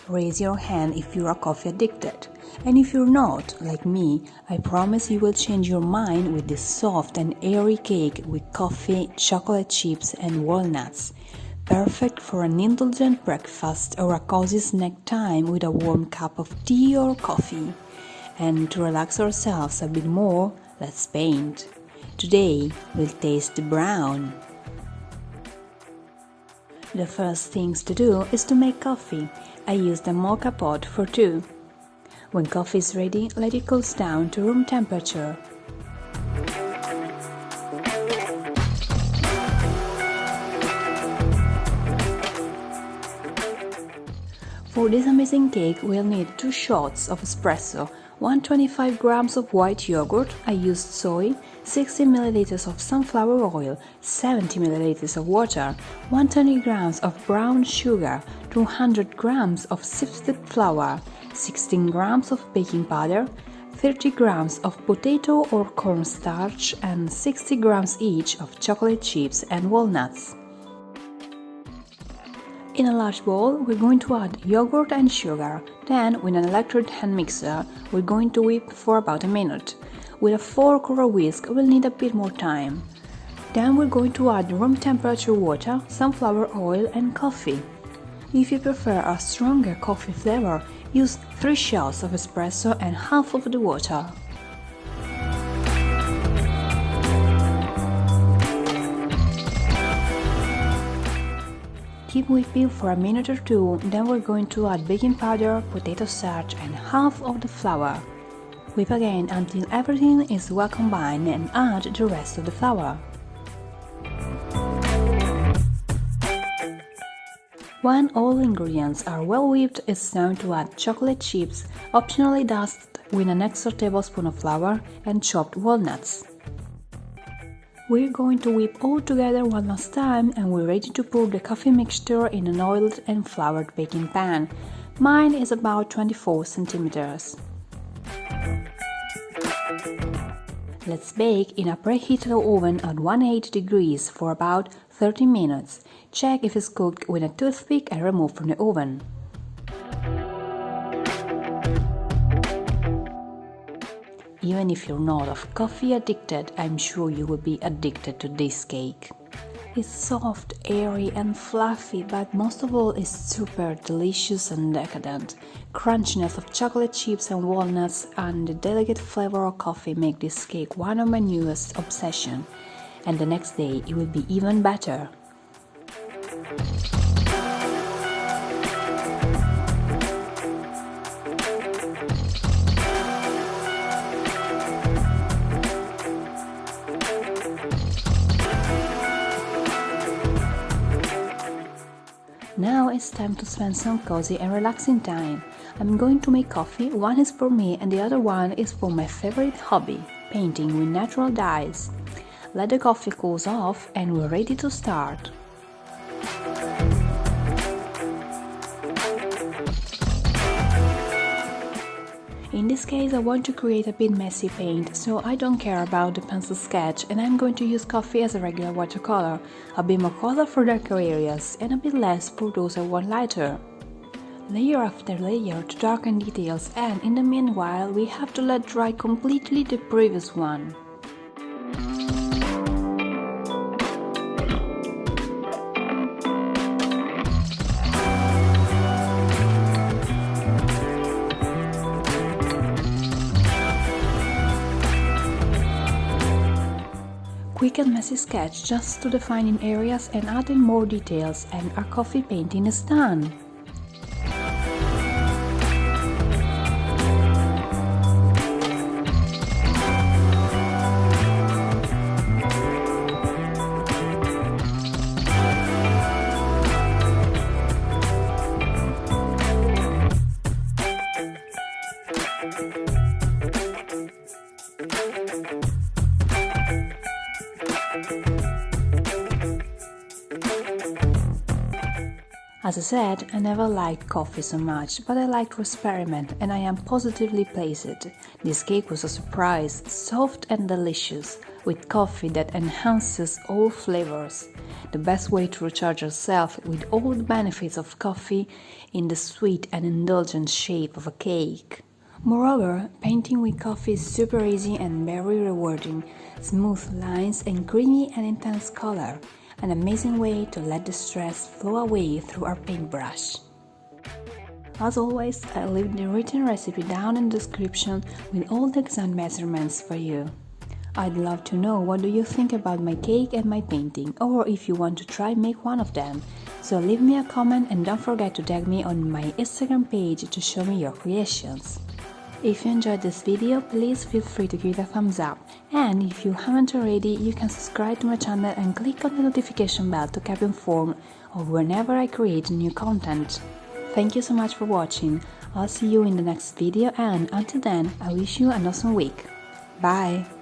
Raise your hand if you are coffee addicted. And if you're not, like me, I promise you will change your mind with this soft and airy cake with coffee, chocolate chips and walnuts. Perfect for an indulgent breakfast or a cozy snack time with a warm cup of tea or coffee. And to relax ourselves a bit more, let's paint. Today, we'll taste the brown. The first things to do is to make coffee. I used a mocha pot for 2. When coffee is ready, let it cool down to room temperature. For this amazing cake, we'll need 2 shots of espresso, 125 grams of white yogurt, I used soy, 60 ml of sunflower oil, 70 ml of water, 120 grams of brown sugar, 200 grams of sifted flour, 16 grams of baking powder, 30 grams of potato or corn starch, and 60 grams each of chocolate chips and walnuts. In a large bowl, we're going to add yogurt and sugar. Then, with an electric hand mixer, we're going to whip for about a minute. With a fork or a whisk, we'll need a bit more time. Then we're going to add room temperature water, sunflower oil and coffee. If you prefer a stronger coffee flavor, use 3 shots of espresso and half of the water. Keep whipping for a minute or 2, then we're going to add baking powder, potato starch and half of the flour. Whip again until everything is well combined and add the rest of the flour. When all ingredients are well whipped, it's time to add chocolate chips, optionally dusted with an extra tablespoon of flour, and chopped walnuts. We're going to whip all together one last time and we're ready to pour the coffee mixture in an oiled and floured baking pan. Mine is about 24 centimeters. Let's bake in a preheated oven at 180 degrees for about 30 minutes. Check if it's cooked with a toothpick and remove from the oven. Even if you're not of coffee addicted, I'm sure you will be addicted to this cake. It's soft, airy and fluffy, but most of all it's super delicious and decadent. Crunchiness of chocolate chips and walnuts and the delicate flavor of coffee make this cake one of my newest obsessions. And the next day it will be even better. Now it's time to spend some cozy and relaxing time. I'm going to make coffee, one is for me and the other one is for my favorite hobby, painting with natural dyes. Let the coffee cool off and we're ready to start. In this case I want to create a bit messy paint, so I don't care about the pencil sketch and I'm going to use coffee as a regular watercolor, a bit more color for darker areas and a bit less for those I want lighter. Layer after layer to darken details, and in the meanwhile we have to let dry completely the previous one. Quick and messy sketch just to defining areas and adding more details, and our coffee painting is done. As I said, I never liked coffee so much, but I like to experiment and I am positively pleased. This cake was a surprise, soft and delicious, with coffee that enhances all flavors. The best way to recharge yourself with all the benefits of coffee in the sweet and indulgent shape of a cake. Moreover, painting with coffee is super easy and very rewarding. Smooth lines and creamy and intense color. An amazing way to let the stress flow away through our paintbrush. As always, I'll leave the written recipe down in the description with all the exact measurements for you. I'd love to know what do you think about my cake and my painting, or if you want to try make one of them. So leave me a comment and don't forget to tag me on my Instagram page to show me your creations. If you enjoyed this video, please feel free to give it a thumbs up, and if you haven't already, you can subscribe to my channel and click on the notification bell to keep informed of whenever I create new content. Thank you so much for watching. I'll see you in the next video, and until then, I wish you an awesome week. Bye!